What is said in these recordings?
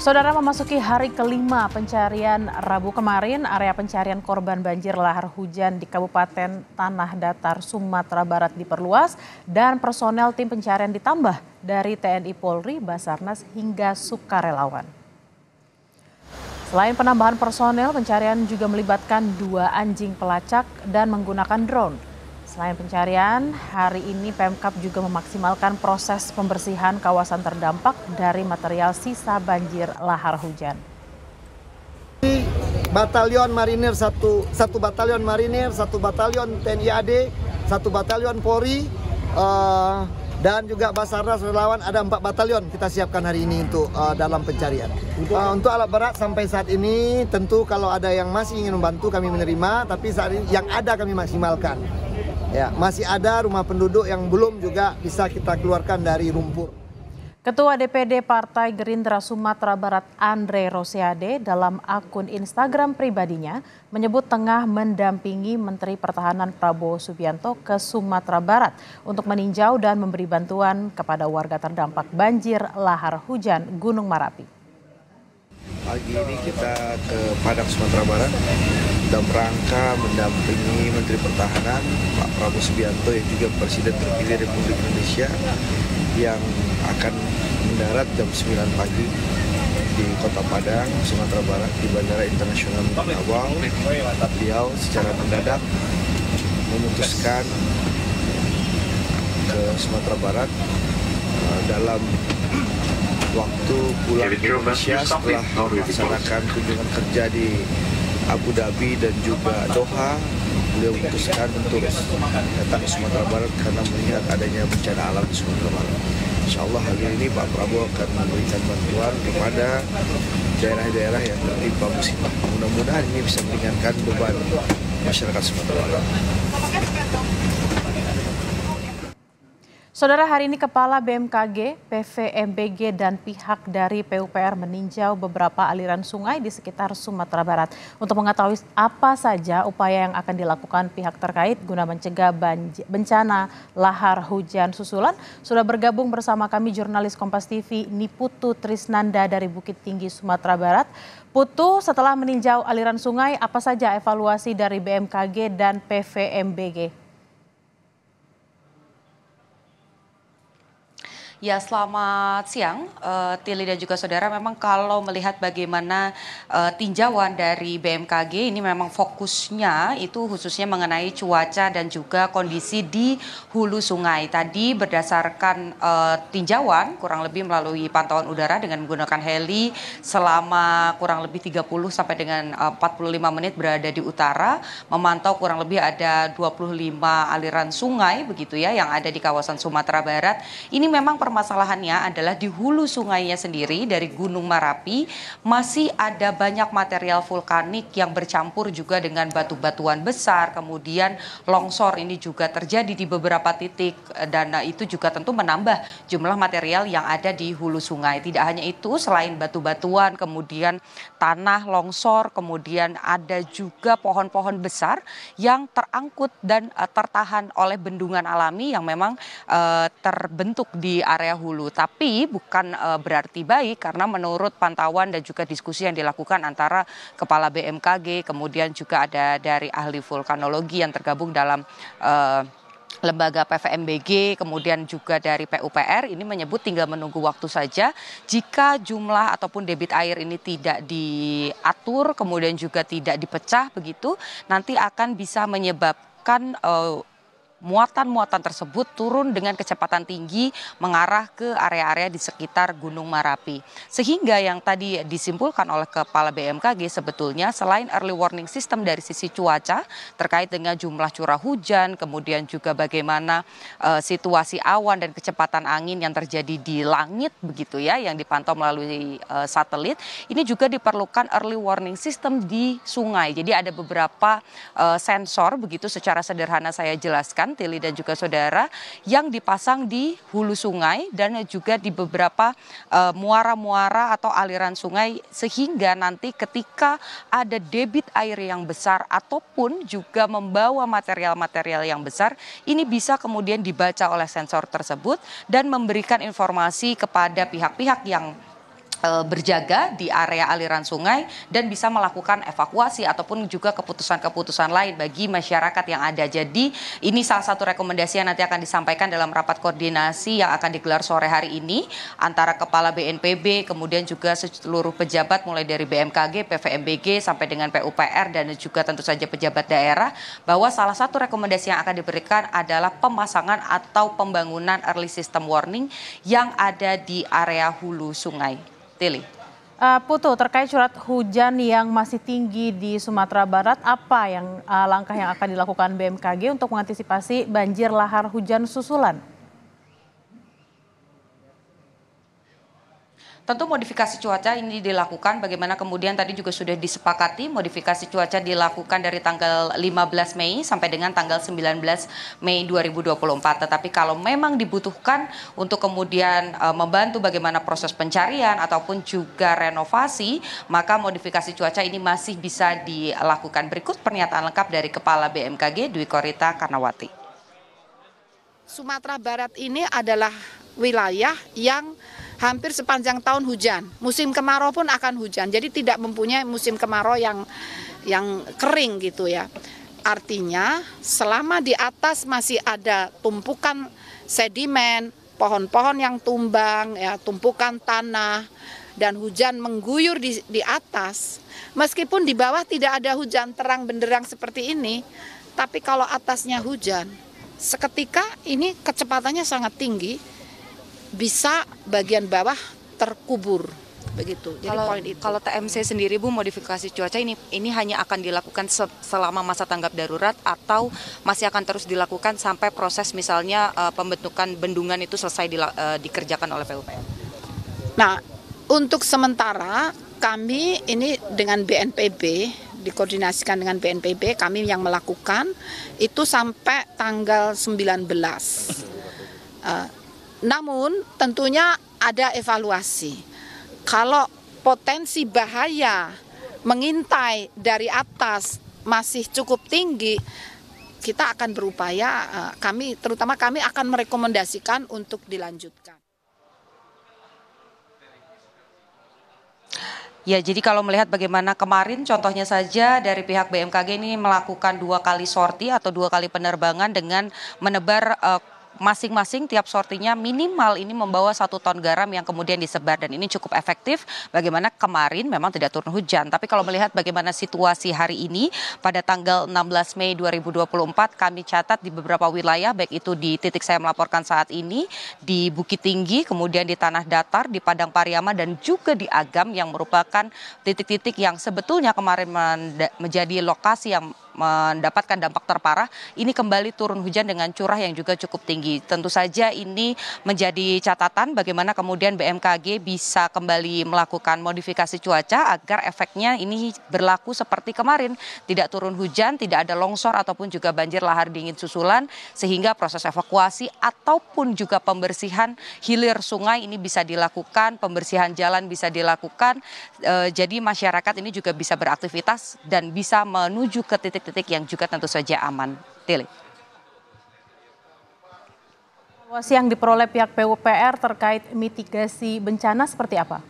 Saudara, memasuki hari kelima pencarian Rabu kemarin, area pencarian korban banjir lahar hujan di Kabupaten Tanah Datar, Sumatera Barat diperluas dan personel tim pencarian ditambah dari TNI Polri, Basarnas hingga sukarelawan. Selain penambahan personel, pencarian juga melibatkan 2 anjing pelacak dan menggunakan drone. Selain pencarian, hari ini Pemkab juga memaksimalkan proses pembersihan kawasan terdampak dari material sisa banjir lahar hujan. Batalion Marinir, satu batalion Marinir, 1 batalion TNI AD, 1 batalion Polri, dan juga Basarnas relawan ada 4 batalion kita siapkan hari ini untuk dalam pencarian. Untuk alat berat sampai saat ini tentu kalau ada yang masih ingin membantu kami menerima, tapi saat ini yang ada kami maksimalkan. Ya, masih ada rumah penduduk yang belum juga bisa kita keluarkan dari lumpur. Ketua DPD Partai Gerindra Sumatera Barat Andre Rosiade dalam akun Instagram pribadinya menyebut tengah mendampingi Menteri Pertahanan Prabowo Subianto ke Sumatera Barat untuk meninjau dan memberi bantuan kepada warga terdampak banjir lahar hujan Gunung Marapi. Pagi ini kita ke Padang, Sumatera Barat dalam rangka mendampingi Menteri Pertahanan Pak Prabowo Subianto yang juga Presiden terpilih Republik Indonesia yang akan mendarat jam 9 pagi di Kota Padang, Sumatera Barat di Bandara Internasional Minangkabau. Beliau secara mendadak memutuskan ke Sumatera Barat dalam waktu pulang ke Indonesia setelah melaksanakan kunjungan kerja di Abu Dhabi dan juga Doha. Beliau memutuskan untuk datang ke Sumatera Barat karena melihat adanya bencana alam di Sumatera Barat. Insya Allah hari ini Pak Prabowo akan memberikan bantuan kepada daerah-daerah yang tertimpa musibah. Mudah-mudahan ini bisa meringankan beban masyarakat Sumatera Barat. Saudara, hari ini Kepala BMKG, PVMBG, dan pihak dari PUPR meninjau beberapa aliran sungai di sekitar Sumatera Barat untuk mengetahui apa saja upaya yang akan dilakukan pihak terkait guna mencegah bencana lahar hujan susulan. Sudah bergabung bersama kami jurnalis Kompas TV Niputu Trisnanda dari Bukit Tinggi, Sumatera Barat. Putu, setelah meninjau aliran sungai, apa saja evaluasi dari BMKG dan PVMBG? Ya, selamat siang, Tili dan juga saudara. Memang kalau melihat bagaimana tinjauan dari BMKG ini memang fokusnya itu khususnya mengenai cuaca dan juga kondisi di hulu sungai. Tadi berdasarkan tinjauan kurang lebih melalui pantauan udara dengan menggunakan heli selama kurang lebih 30 sampai dengan 45 menit berada di utara, memantau kurang lebih ada 25 aliran sungai begitu ya yang ada di kawasan Sumatera Barat. Ini memang permasalahannya adalah di hulu sungainya sendiri dari Gunung Marapi masih ada banyak material vulkanik yang bercampur juga dengan batu-batuan besar, kemudian longsor ini juga terjadi di beberapa titik dan itu juga tentu menambah jumlah material yang ada di hulu sungai. Tidak hanya itu, selain batu-batuan, kemudian tanah longsor, kemudian ada juga pohon-pohon besar yang terangkut dan tertahan oleh bendungan alami yang memang terbentuk di area hulu. Tapi bukan berarti baik karena menurut pantauan dan juga diskusi yang dilakukan antara Kepala BMKG, kemudian juga ada dari ahli vulkanologi yang tergabung dalam lembaga PVMBG, kemudian juga dari PUPR, ini menyebut tinggal menunggu waktu saja. Jika jumlah ataupun debit air ini tidak diatur, kemudian juga tidak dipecah begitu, nanti akan bisa menyebabkan muatan-muatan tersebut turun dengan kecepatan tinggi mengarah ke area-area di sekitar Gunung Marapi. Sehingga yang tadi disimpulkan oleh Kepala BMKG sebetulnya selain early warning system dari sisi cuaca terkait dengan jumlah curah hujan, kemudian juga bagaimana situasi awan dan kecepatan angin yang terjadi di langit begitu ya yang dipantau melalui satelit, ini juga diperlukan early warning system di sungai. Jadi ada beberapa sensor begitu secara sederhana saya jelaskan Tili dan juga saudara yang dipasang di hulu sungai dan juga di beberapa muara-muara atau aliran sungai sehingga nanti ketika ada debit air yang besar ataupun juga membawa material-material yang besar ini bisa kemudian dibaca oleh sensor tersebut dan memberikan informasi kepada pihak-pihak yang berjaga di area aliran sungai dan bisa melakukan evakuasi ataupun juga keputusan-keputusan lain bagi masyarakat yang ada. Jadi ini salah satu rekomendasi yang nanti akan disampaikan dalam rapat koordinasi yang akan digelar sore hari ini antara Kepala BNPB, kemudian juga seluruh pejabat mulai dari BMKG, PVMBG sampai dengan PUPR dan juga tentu saja pejabat daerah, bahwa salah satu rekomendasi yang akan diberikan adalah pemasangan atau pembangunan early system warning yang ada di area hulu sungai. Tili. Putu, terkait curah hujan yang masih tinggi di Sumatera Barat, apa langkah yang akan dilakukan BMKG untuk mengantisipasi banjir lahar hujan susulan? Tentu modifikasi cuaca ini dilakukan, bagaimana kemudian tadi juga sudah disepakati modifikasi cuaca dilakukan dari tanggal 15 Mei sampai dengan tanggal 19 Mei 2024. Tetapi kalau memang dibutuhkan untuk kemudian membantu bagaimana proses pencarian ataupun juga renovasi, maka modifikasi cuaca ini masih bisa dilakukan. Berikut pernyataan lengkap dari Kepala BMKG Dwi Korita Karnawati. Sumatera Barat ini adalah wilayah yang hampir sepanjang tahun hujan. Musim kemarau pun akan hujan. Jadi tidak mempunyai musim kemarau yang kering gitu ya. Artinya selama di atas masih ada tumpukan sedimen, pohon-pohon yang tumbang, ya, tumpukan tanah dan hujan mengguyur di atas. Meskipun di bawah tidak ada hujan terang benderang seperti ini, tapi kalau atasnya hujan, seketika ini kecepatannya sangat tinggi. Bisa bagian bawah terkubur begitu. Jadi kalau TMC sendiri Bu, modifikasi cuaca ini hanya akan dilakukan selama masa tanggap darurat atau masih akan terus dilakukan sampai proses misalnya pembentukan bendungan itu selesai dikerjakan oleh PUPR? Nah, untuk sementara kami ini dengan BNPB, dikoordinasikan dengan BNPB, kami yang melakukan itu sampai tanggal 19. Namun tentunya ada evaluasi. Kalau potensi bahaya mengintai dari atas masih cukup tinggi, kita akan berupaya, terutama kami akan merekomendasikan untuk dilanjutkan. Ya, jadi kalau melihat bagaimana kemarin contohnya saja dari pihak BMKG ini melakukan 2 kali sorti atau 2 kali penerbangan dengan menebar masing-masing tiap sortinya minimal ini membawa 1 ton garam yang kemudian disebar, dan ini cukup efektif. Bagaimana kemarin memang tidak turun hujan, tapi kalau melihat bagaimana situasi hari ini pada tanggal 16 Mei 2024 kami catat di beberapa wilayah, baik itu di titik saya melaporkan saat ini di Bukit Tinggi, kemudian di Tanah Datar, di Padang Pariaman dan juga di Agam yang merupakan titik-titik yang sebetulnya kemarin menjadi lokasi yang mendapatkan dampak terparah, ini kembali turun hujan dengan curah yang juga cukup tinggi. Tentu saja ini menjadi catatan bagaimana kemudian BMKG bisa kembali melakukan modifikasi cuaca agar efeknya ini berlaku seperti kemarin, tidak turun hujan, tidak ada longsor ataupun juga banjir lahar dingin susulan, sehingga proses evakuasi ataupun juga pembersihan hilir sungai ini bisa dilakukan, pembersihan jalan bisa dilakukan, jadi masyarakat ini juga bisa beraktivitas dan bisa menuju ke titik yang juga tentu saja aman. Tili. Evaluasi yang diperoleh pihak PUPR terkait mitigasi bencana seperti apa?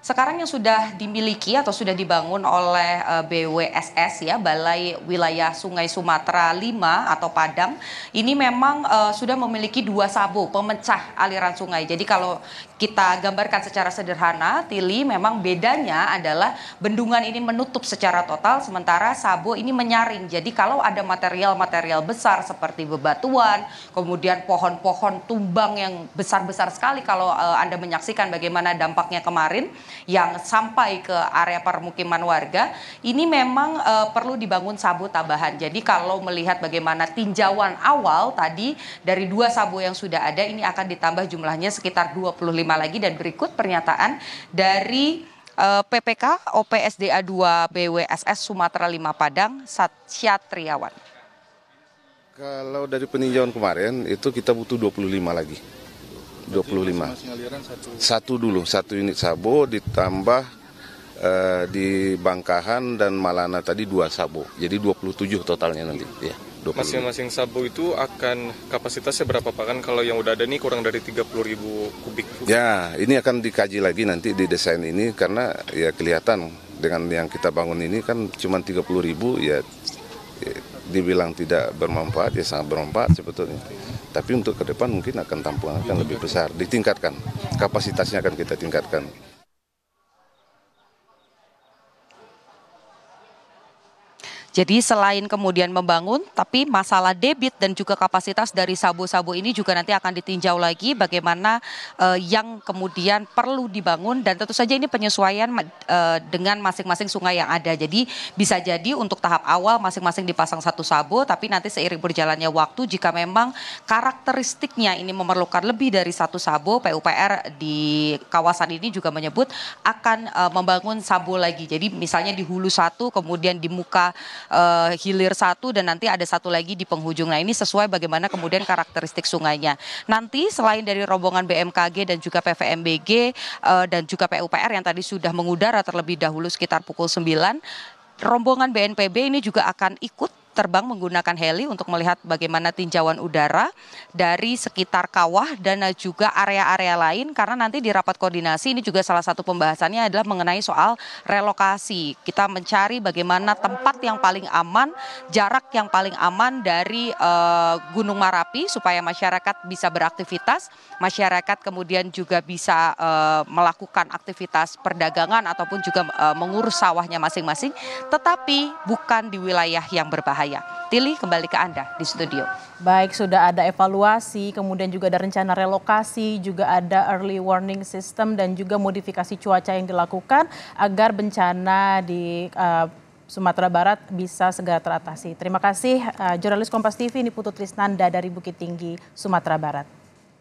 Sekarang yang sudah dimiliki atau sudah dibangun oleh BWSS ya, Balai Wilayah Sungai Sumatera 5 atau Padang, ini memang sudah memiliki 2 sabo pemecah aliran sungai. Jadi kalau kita gambarkan secara sederhana, Tili, memang bedanya adalah bendungan ini menutup secara total, sementara sabo ini menyaring. Jadi kalau ada material-material besar seperti bebatuan, kemudian pohon-pohon tumbang yang besar-besar sekali, kalau Anda menyaksikan bagaimana dampaknya kemarin yang sampai ke area permukiman warga, ini memang perlu dibangun sabo tambahan. Jadi kalau melihat bagaimana tinjauan awal tadi dari 2 sabo yang sudah ada, ini akan ditambah jumlahnya sekitar 25 lagi, dan berikut pernyataan dari PPK OPSDA 2 BWSS Sumatera 5 Padang, Satyatriawan. Kalau dari peninjauan kemarin itu kita butuh 25 lagi. 25. Satu unit sabo ditambah di Bangkahan dan Malana tadi 2 sabo. Jadi 27 totalnya nanti ya. 20. Masing-masing sabu itu akan kapasitasnya berapa Pak? Kan kalau yang udah ada ini kurang dari 30.000 kubik. Ya, ini akan dikaji lagi nanti di desain ini karena ya kelihatan dengan yang kita bangun ini kan cuma 30.000 ya, dibilang tidak bermanfaat ya sangat bermanfaat sebetulnya. Tapi untuk ke depan mungkin akan tampungan akan lebih besar, ditingkatkan, kapasitasnya akan kita tingkatkan. Jadi selain kemudian membangun, tapi masalah debit dan juga kapasitas dari sabu-sabu ini juga nanti akan ditinjau lagi bagaimana yang kemudian perlu dibangun dan tentu saja ini penyesuaian dengan masing-masing sungai yang ada. Jadi bisa jadi untuk tahap awal masing-masing dipasang satu sabu, tapi nanti seiring berjalannya waktu jika memang karakteristiknya ini memerlukan lebih dari satu sabu, PUPR di kawasan ini juga menyebut akan membangun sabu lagi. Jadi misalnya di hulu satu, kemudian di muka hilir satu dan nanti ada satu lagi di penghujung. Nah ini sesuai bagaimana kemudian karakteristik sungainya. Nanti selain dari rombongan BMKG dan juga PVMBG dan juga PUPR yang tadi sudah mengudara terlebih dahulu sekitar pukul 9, rombongan BNPB ini juga akan ikut terbang menggunakan heli untuk melihat bagaimana tinjauan udara dari sekitar kawah dan juga area-area lain karena nanti di rapat koordinasi ini juga salah satu pembahasannya adalah mengenai soal relokasi. Kita mencari bagaimana tempat yang paling aman, jarak yang paling aman dari Gunung Marapi supaya masyarakat bisa beraktivitas, masyarakat kemudian juga bisa melakukan aktivitas perdagangan ataupun juga mengurus sawahnya masing-masing, tetapi bukan di wilayah yang berbahaya. Tili, kembali ke Anda di studio. Baik, sudah ada evaluasi, kemudian juga ada rencana relokasi, juga ada early warning system dan juga modifikasi cuaca yang dilakukan agar bencana di Sumatera Barat bisa segera teratasi. Terima kasih jurnalis Kompas TV Niputu Trisnanda dari Bukit Tinggi, Sumatera Barat.